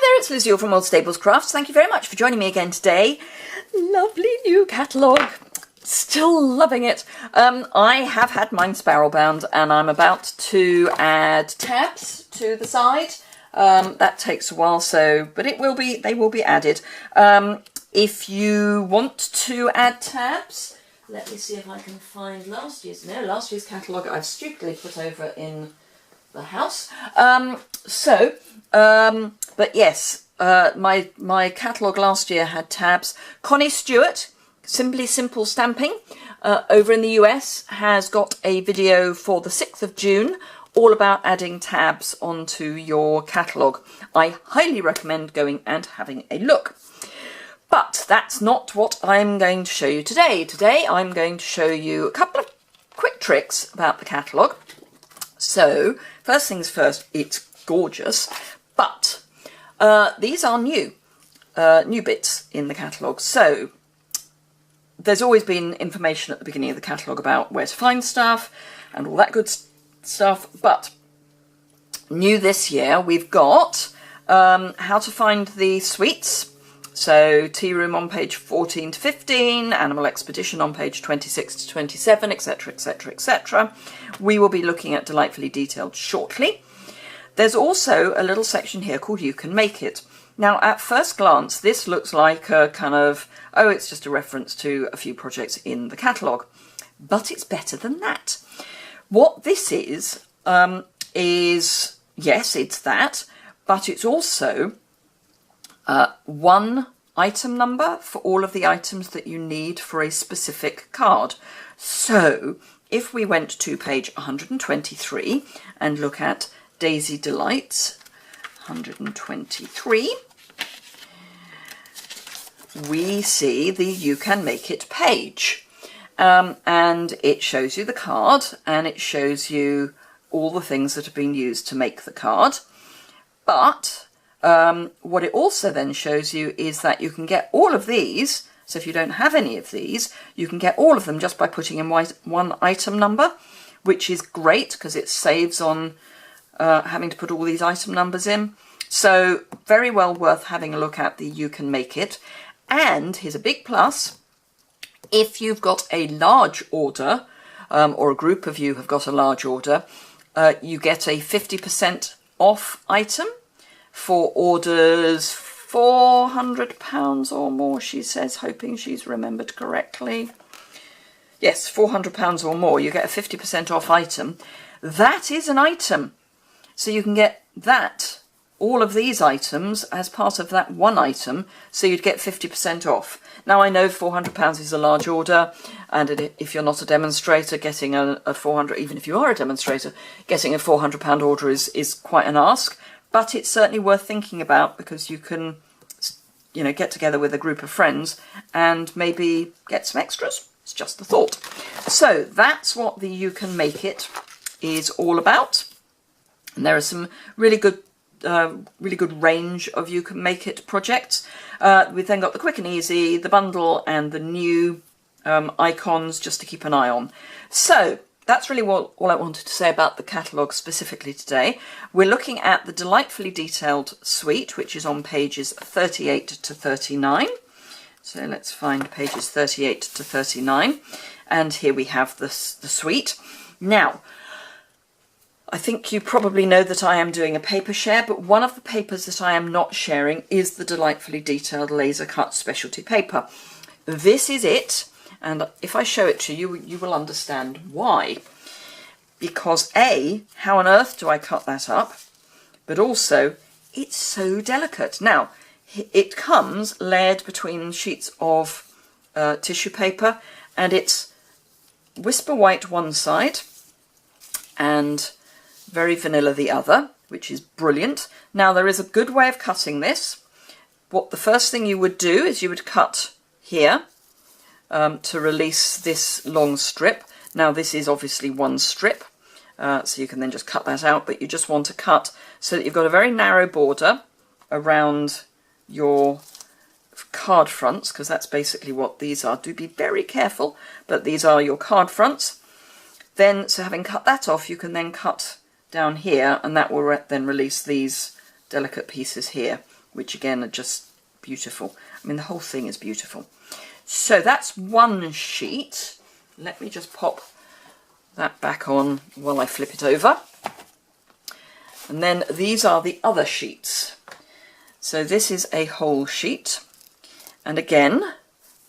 there, it's Liz Yuille from Old Stables Crafts. Thank you very much for joining me again today. Lovely new catalogue. Still loving it. I have had mine spiral bound and I'm about to add tabs to the side. That takes a while, but they will be added. If you want to add tabs, let me see if I can find last year's catalogue I've stupidly put over in the house. But yes, my catalogue last year had tabs. Connie Stewart, Simply Simple Stamping, over in the US, has got a video for the 6th of June all about adding tabs onto your catalogue. I highly recommend going and having a look. But that's not what I'm going to show you today. Today I'm going to show you a couple of quick tricks about the catalogue. So, first things first, it's gorgeous, but these are new bits in the catalogue. So, there's always been information at the beginning of the catalogue about where to find stuff and all that good stuff, but new this year we've got how to find the suites. So Tea Room on page 14 to 15, Animal Expedition on page 26 to 27, etc, etc, etc. We will be looking at Delightfully Detailed shortly. There's also a little section here called You Can Make It. Now, at first glance, this looks like a kind of, oh, it's just a reference to a few projects in the catalogue. But it's better than that. What this is, yes, it's that, but it's also one item number for all of the items that you need for a specific card. So, if we went to page 123 and look at Daisy Delights, 123, we see the You Can Make It page. And it shows you the card and it shows you all the things that have been used to make the card. But what it also then shows you is that you can get all of these. So if you don't have any of these, you can get all of them just by putting in one item number, which is great because it saves on having to put all these item numbers in. So very well worth having a look at the You Can Make It. And here's a big plus. If you've got a large order, or a group of you have got a large order, you get a 50% off item for orders £400 or more, she says, hoping she's remembered correctly. Yes, £400 or more, you get a 50% off item. That is an item. So you can get that, all of these items, as part of that one item, so you'd get 50% off. Now, I know £400 is a large order, and if you're not a demonstrator, getting a 400, even if you are a demonstrator, getting a £400 order is quite an ask, but it's certainly worth thinking about because you can, you know, get together with a group of friends and maybe get some extras. It's just a thought. So that's what the You Can Make It is all about. And there are some really good range of You Can Make It projects. We've then got the Quick and Easy, the bundle, and the new icons just to keep an eye on. So that's really all I wanted to say about the catalogue specifically today. We're looking at the Delightfully Detailed suite, which is on pages 38 to 39. So let's find pages 38 to 39. And here we have the suite. Now, I think you probably know that I am doing a paper share, but one of the papers that I am not sharing is the Delightfully Detailed Laser Cut Specialty Paper. This is it, and if I show it to you, you will understand why. Because A, how on earth do I cut that up? But also, it's so delicate. Now, it comes layered between sheets of tissue paper, and it's Whisper White one side, and very vanilla the other, which is brilliant. Now there is a good way of cutting this. What the first thing you would do is you would cut here to release this long strip. Now this is obviously one strip, so you can then just cut that out, but you just want to cut so that you've got a very narrow border around your card fronts, because that's basically what these are. Do be very careful, but these are your card fronts. Then, so having cut that off, you can then cut down here, and that will then release these delicate pieces here. which again are just beautiful. I mean, the whole thing is beautiful. So that's one sheet. Let me just pop that back on while I flip it over. And then these are the other sheets. So this is a whole sheet. And again,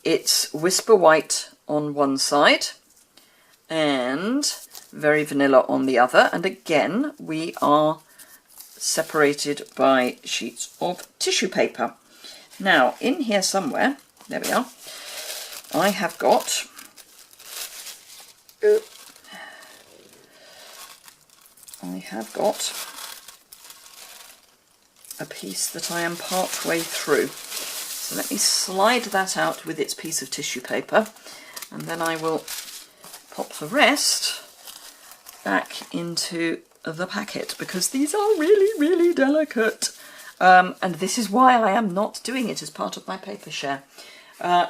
it's Whisper White on one side and Very Vanilla on the other. And again, we are separated by sheets of tissue paper. Now, in here somewhere, there we are, I have got a piece that I am part way through. So let me slide that out with its piece of tissue paper, and then I will pop the rest back into the packet, because these are really, really delicate. And this is why I am not doing it as part of my paper share,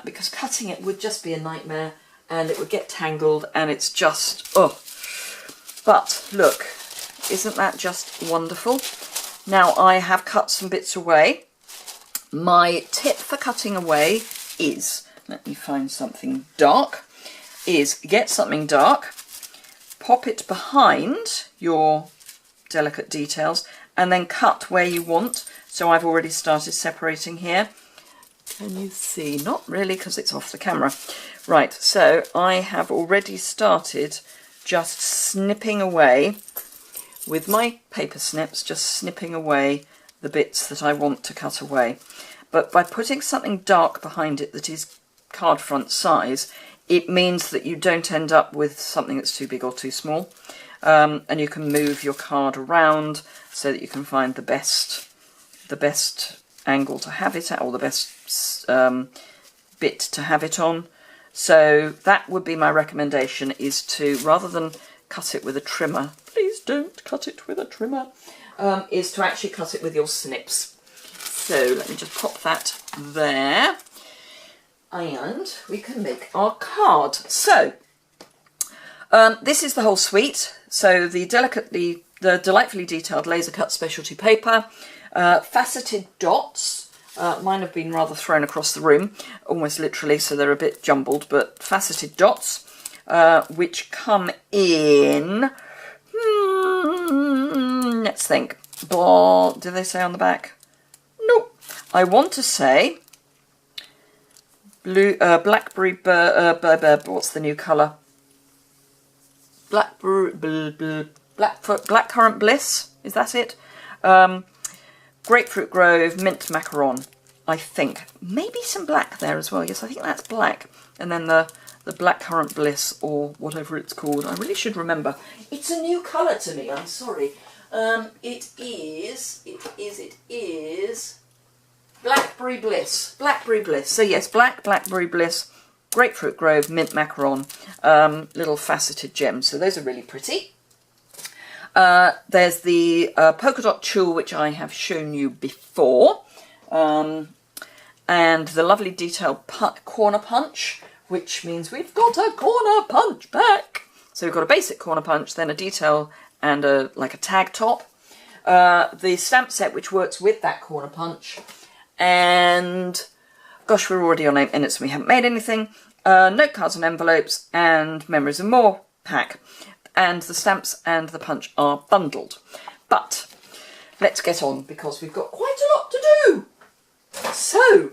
because cutting it would just be a nightmare, and it would get tangled, and it's just, oh. But look, isn't that just wonderful? Now I have cut some bits away. My tip for cutting away is, let me find something dark, is get something dark, pop it behind your delicate details, and then cut where you want. So I've already started separating here. Can you see? Not really, because it's off the camera. Right, so I have already started just snipping away with my paper snips, just snipping away the bits that I want to cut away. But by putting something dark behind it that is card front size, it means that you don't end up with something that's too big or too small. And you can move your card around so that you can find the best angle to have it at, or the best bit to have it on. So that would be my recommendation, is to, rather than cut it with a trimmer, please don't cut it with a trimmer, is to actually cut it with your snips. So let me just pop that there, and we can make our card. So this is the whole suite. So the delightfully detailed laser cut specialty paper, faceted dots. Mine have been rather thrown across the room, almost literally, so they're a bit jumbled, but faceted dots, which come in, let's think, do they say on the back? Nope. I want to say blue, blackberry, what's the new colour? Blackcurrant Bliss, is that it? Grapefruit Grove, mint macaron, I think. Maybe some black there as well. Yes, I think that's black. And then the blackcurrant bliss, or whatever it's called. I really should remember. It's a new colour to me, I'm sorry. It is Blackberry Bliss. Blackberry Bliss. So yes, Blackberry Bliss, Grapefruit Grove, mint macaron, little faceted gems. So those are really pretty. There's the polka dot tulle, which I have shown you before, and the lovely detailed corner punch, which means we've got a corner punch back. So we've got a basic corner punch, then a detail and like a tag top. The stamp set, which works with that corner punch, and gosh, we're already on 8 minutes and we haven't made anything. Note cards and envelopes, and Memories and More pack. And the stamps and the punch are bundled. But let's get on, because we've got quite a lot to do. So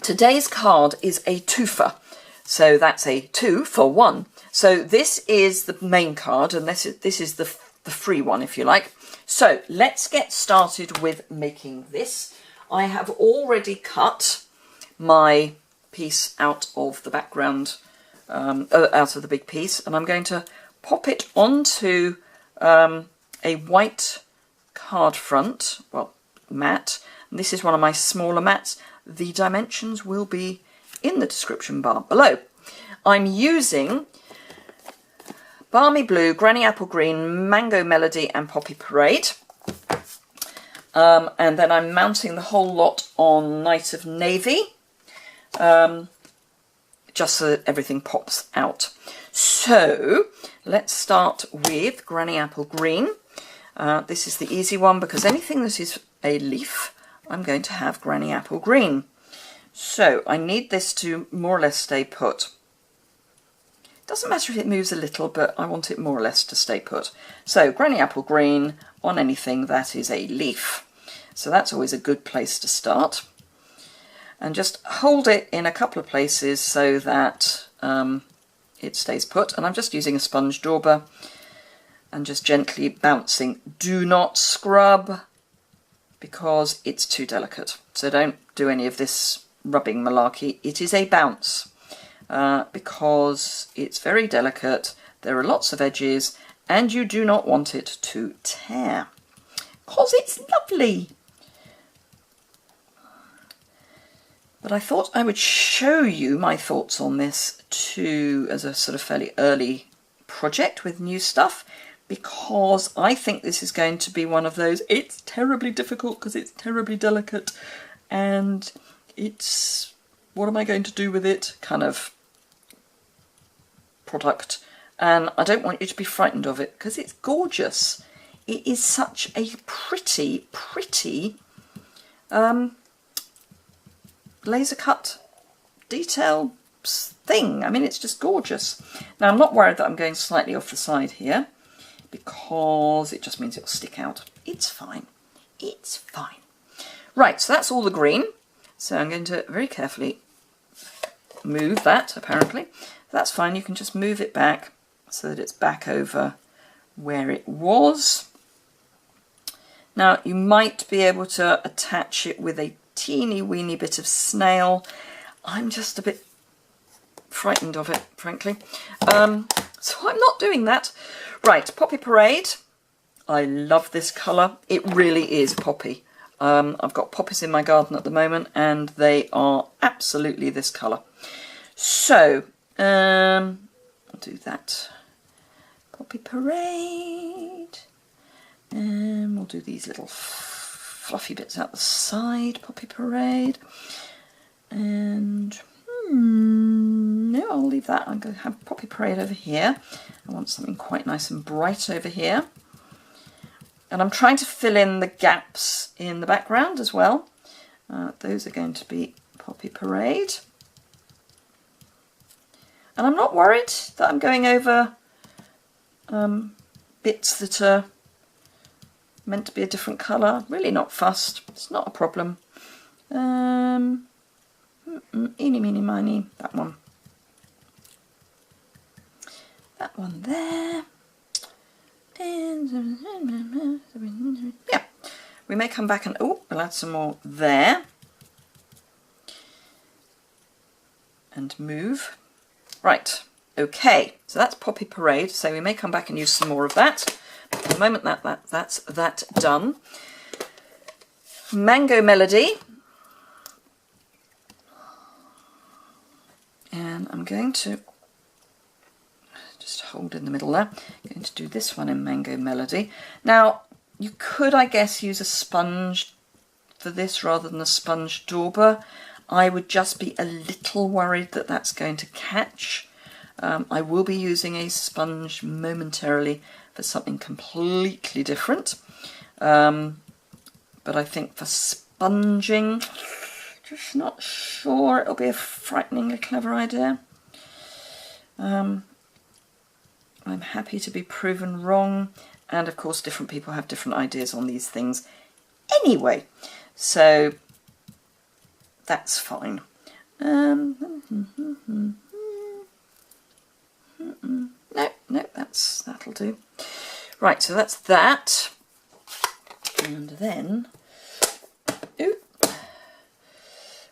today's card is a twofer. So that's a 2 for 1. So this is the main card, and this is the free one, if you like. So let's get started with making this. I have already cut my piece out of the background, out of the big piece, and I'm going to pop it onto a white card front, well, mat. And this is one of my smaller mats. The dimensions will be in the description bar below. I'm using Balmy Blue, Granny Apple Green, Mango Melody and Poppy Parade. And then I'm mounting the whole lot on Night of Navy, just so that everything pops out. So let's start with Granny Apple Green. This is the easy one, because anything that is a leaf I'm going to have Granny Apple Green. So I need this to more or less stay put. Doesn't matter if it moves a little, but I want it more or less to stay put. So Granny Apple Green on anything that is a leaf. So that's always a good place to start. And just hold it in a couple of places so that it stays put. And I'm just using a sponge dauber and just gently bouncing. Do not scrub because it's too delicate. So don't do any of this rubbing malarkey. It is a bounce because it's very delicate. There are lots of edges and you do not want it to tear because it's lovely. But I thought I would show you my thoughts on this too as a sort of fairly early project with new stuff, because I think this is going to be one of those, it's terribly difficult because it's terribly delicate and it's, what am I going to do with it kind of product. And I don't want you to be frightened of it because it's gorgeous. It is such a pretty, pretty laser cut detail thing. I mean, it's just gorgeous. Now I'm not worried that I'm going slightly off the side here because it just means it'll stick out. It's fine. It's fine. Right, so that's all the green. So I'm going to very carefully move that, apparently. That's fine. You can just move it back so that it's back over where it was. Now you might be able to attach it with a teeny weeny bit of snail. I'm just a bit frightened of it, frankly. So I'm not doing that. Right, Poppy Parade. I love this colour. It really is poppy. I've got poppies in my garden at the moment and they are absolutely this colour. So, I'll do that. Poppy Parade. And we'll do these little fluffy bits out the side, Poppy Parade. And no, I'll leave that. I'm going to have Poppy Parade over here. I want something quite nice and bright over here. And I'm trying to fill in the gaps in the background as well. Those are going to be Poppy Parade. And I'm not worried that I'm going over bits that are meant to be a different colour. Really not fussed. It's not a problem. Eeny, meeny, miny. That one. That one there. And yeah, we may come back and we'll add some more there and move. Right, okay, so that's Poppy Parade. So we may come back and use some more of that. But at the moment that's that done. Mango Melody. And I'm going to just hold in the middle there. I'm going to do this one in Mango Melody. Now, you could, I guess, use a sponge for this rather than a sponge dauber. I would just be a little worried that that's going to catch. I will be using a sponge momentarily for something completely different. But I think for sponging, just not sure it'll be a frighteningly clever idea. I'm happy to be proven wrong, and of course different people have different ideas on these things anyway, so that's fine. No, that'll do. Right, so that's that, and then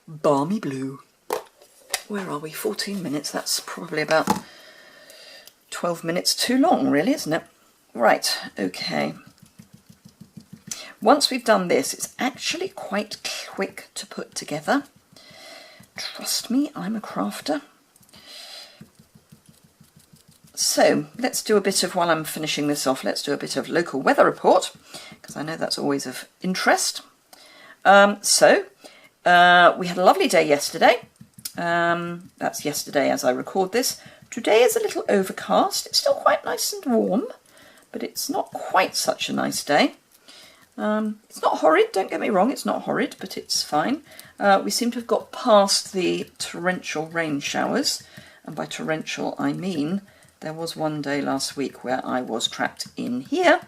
Balmy Blue. Where are we? 14 minutes. That's probably about 12 minutes too long, really, isn't it? Right, okay. Once we've done this, it's actually quite quick to put together. Trust me, I'm a crafter. So let's do a bit of, while I'm finishing this off, let's do a bit of local weather report, because I know that's always of interest. We had a lovely day yesterday. That's yesterday as I record this. Today is a little overcast. It's still quite nice and warm, but it's not quite such a nice day. It's not horrid, don't get me wrong, it's not horrid, but it's fine. We seem to have got past the torrential rain showers, and by torrential I mean there was one day last week where I was trapped in here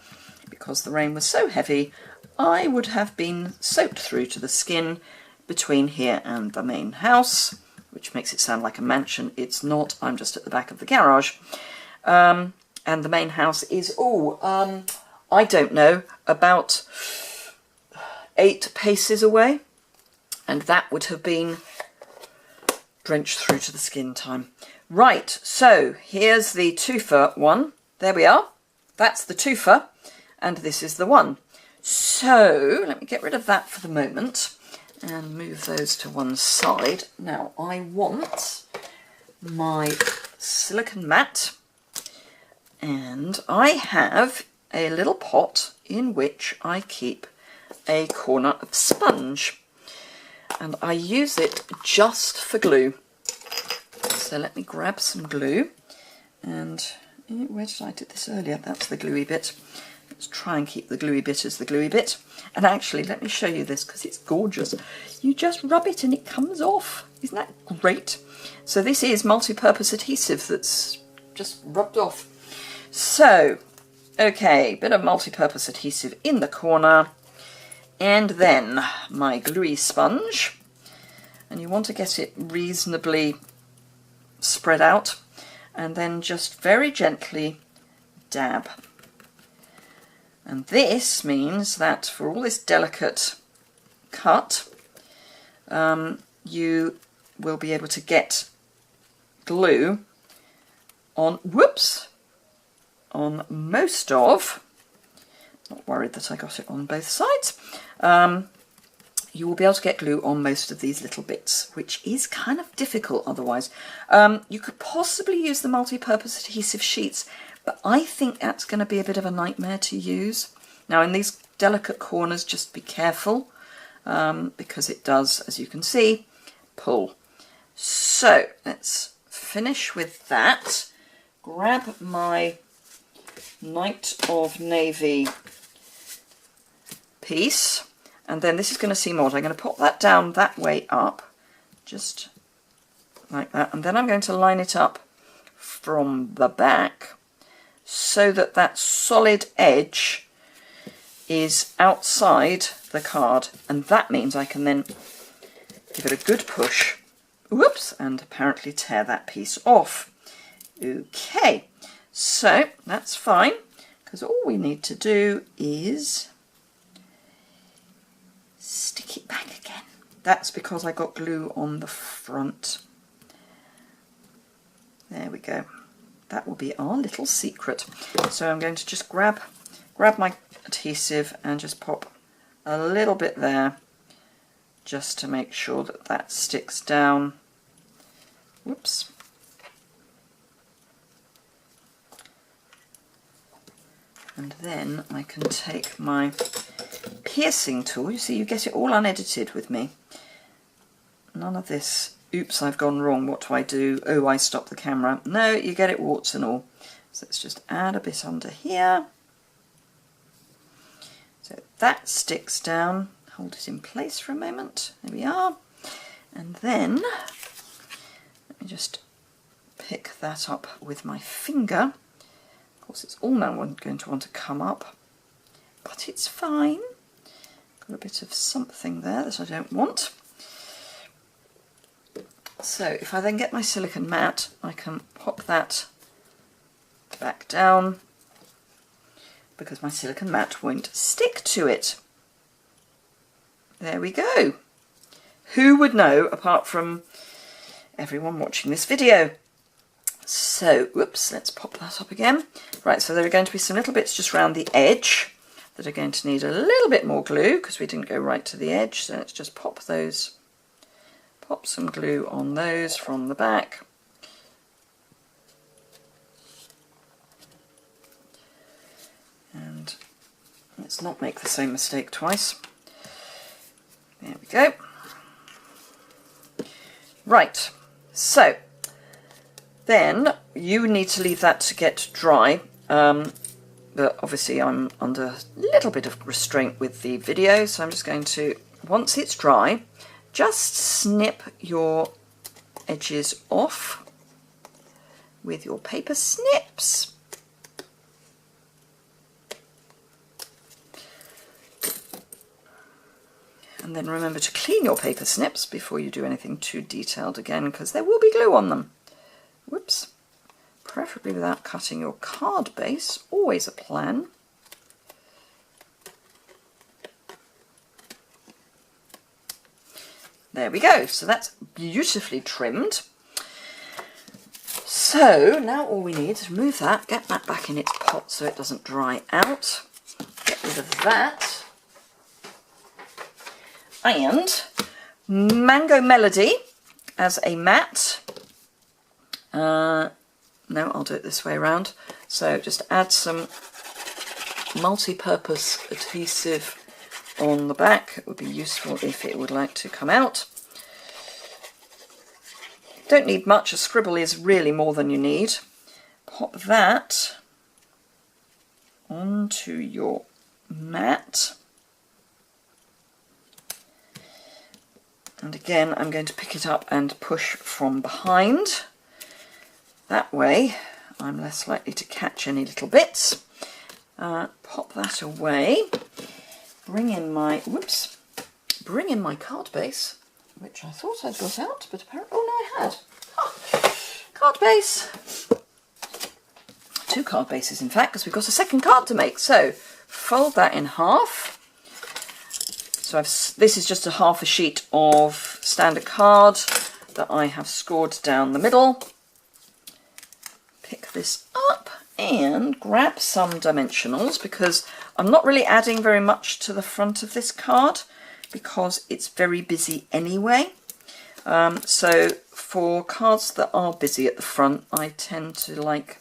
because the rain was so heavy I would have been soaked through to the skin between here and the main house, which makes it sound like a mansion. It's not, I'm just at the back of the garage. And the main house is, I don't know, about 8 paces away. And that would have been drenched through to the skin time. Right, so here's the twofer one. There we are. That's the twofer, and this is the one. So let me get rid of that for the moment and move those to one side. Now I want my silicone mat, and I have a little pot in which I keep a corner of sponge, and I use it just for glue. So let me grab some glue, and where did I do this earlier? That's the gluey bit. Let's try and keep the gluey bit as the gluey bit. And actually, let me show you this because it's gorgeous. You just rub it and it comes off. Isn't that great? So this is multi-purpose adhesive that's just rubbed off. So, okay, bit of multi-purpose adhesive in the corner. And then my gluey sponge. And you want to get it reasonably spread out, and then just very gently dab. And this means that for all this delicate cut, you will be able to get glue on, on most of, not worried that I got it on both sides, you will be able to get glue on most of these little bits, which is kind of difficult otherwise. You could possibly use the multi-purpose adhesive sheets, but I think that's going to be a bit of a nightmare to use. Now in these delicate corners, just be careful, because it does, as you can see, pull. So let's finish with that. Grab my Night of Navy piece. And then this is going to seem odd. I'm going to pop that down that way up, just like that. And then I'm going to line it up from the back so that that solid edge is outside the card. And that means I can then give it a good push. Whoops, and apparently tear that piece off. Okay, so that's fine, because all we need to do is stick it back again. That's because I got glue on the front. There we go. That will be our little secret. So I'm going to just grab my adhesive and just pop a little bit there, just to make sure that that sticks down. Whoops. And then I can take my piercing tool. You see, you get it all unedited with me. None of this, oops, I've gone wrong, what do I do? Oh, I stop the camera. No, you get it warts and all. So let's just add a bit under here. So that sticks down. Hold it in place for a moment. There we are. And then, let me just pick that up with my finger. Of course, it's all now going to want to come up, but it's fine. Got a bit of something there that I don't want. So if I then get my silicone mat, I can pop that back down because my silicone mat won't stick to it. There we go. Who would know apart from everyone watching this video? So, whoops, let's pop that up again. Right, so there are going to be some little bits just around the edge that are going to need a little bit more glue because we didn't go right to the edge. So let's just pop those, pop some glue on those from the back. And let's not make the same mistake twice. There we go. Right, so then you need to leave that to get dry. but obviously I'm under a little bit of restraint with the video, so I'm just going to, once it's dry, just snip your edges off with your paper snips. And then remember to clean your paper snips before you do anything too detailed again, because there will be glue on them. Whoops. Preferably without cutting your card base, always a plan. There we go, so that's beautifully trimmed. So now all we need is remove that, get that back in its pot so it doesn't dry out, get rid of that, and Mango Melody as a mat. No, I'll do it this way around. So just add some multi-purpose adhesive on the back. It would be useful if it would like to come out. Don't need much, a scribble is really more than you need. Pop that onto your mat. And again, I'm going to pick it up and push from behind. That way, I'm less likely to catch any little bits. Pop that away. Bring in my card base, which I thought I'd got out, but apparently, oh no, I had. Oh, card base. 2 card bases, in fact, because we've got a second card to make. So fold that in half. So this is just a half a sheet of standard card that I have scored down the middle. Pick this up and grab some dimensionals, because I'm not really adding very much to the front of this card because it's very busy anyway. So for cards that are busy at the front, I tend to like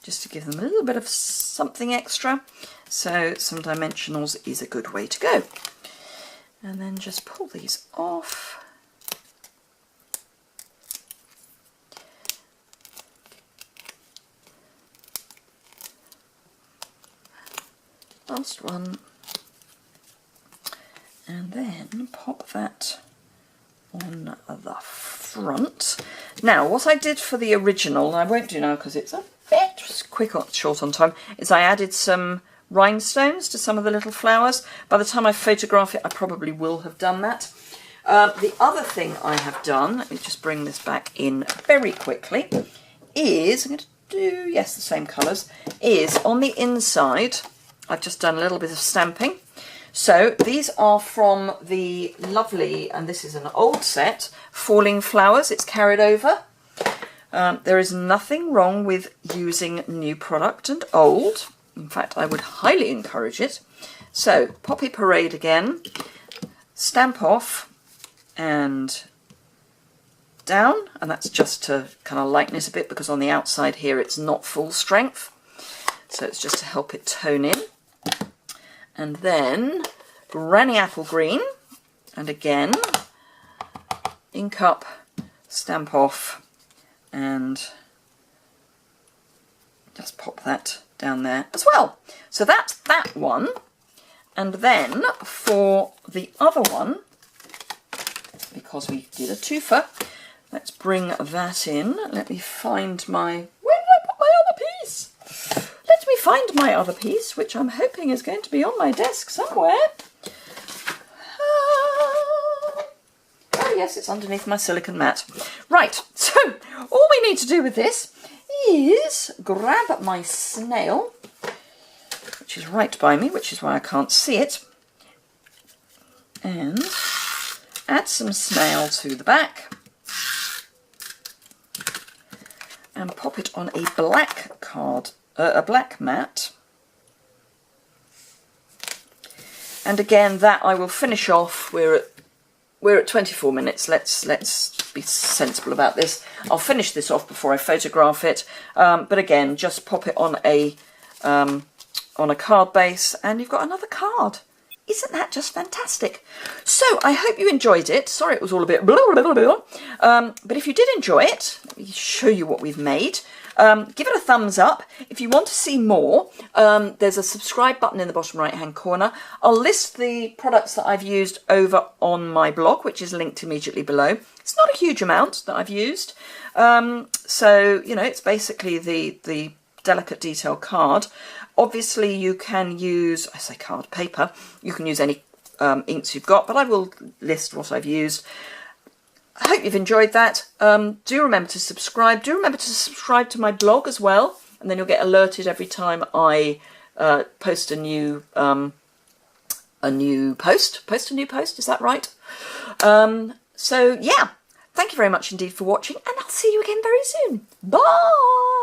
just to give them a little bit of something extra. So some dimensionals is a good way to go. And then just pull these off. Last one, and then pop that on the front. Now what I did for the original, and I won't do now because it's a bit short on time, is I added some rhinestones to some of the little flowers. By the time I photograph it, I probably will have done that. The other thing I have done, let me just bring this back in very quickly, is, I'm going to do, yes, the same colours, is on the inside, I've just done a little bit of stamping. So these are from the lovely, and this is an old set, Falling Flowers. It's carried over. There is nothing wrong with using new product and old. In fact, I would highly encourage it. So Poppy Parade again, stamp off and down, and that's just to kind of lighten it a bit because on the outside here it's not full strength. So it's just to help it tone in. And then Granny Apple Green, and again, ink up, stamp off, and just pop that down there as well. So that's that one. And then for the other one, because we did a twofer, let's bring that in. Let me find my, where did I put my other piece? Let me find my other piece, which I'm hoping is going to be on my desk somewhere. Oh yes, it's underneath my silicone mat. Right, so all we need to do with this is grab my snail, which is right by me, which is why I can't see it, and add some snail to the back and pop it on a black card, a black mat. And again, that I will finish off. We're at 24 minutes. Let's be sensible about this. I'll finish this off before I photograph it. But again, just pop it on a card base, and you've got another card. Isn't that just fantastic? So I hope you enjoyed it. Sorry, it was all a bit blah, blah, blah, blah. But if you did enjoy it, let me show you what we've made. Give it a thumbs up. If you want to see more, there's a subscribe button in the bottom right hand corner. I'll list the products that I've used over on my blog, which is linked immediately below. It's not a huge amount that I've used. So, you know, it's basically the delicate detail card. Obviously you can use, I say card, paper. You can use any inks you've got, but I will list what I've used. I hope you've enjoyed that. Do remember to subscribe. Do remember to subscribe to my blog as well, and then you'll get alerted every time I post a new post. Post a new post, is that right? So yeah, thank you very much indeed for watching, and I'll see you again very soon. Bye!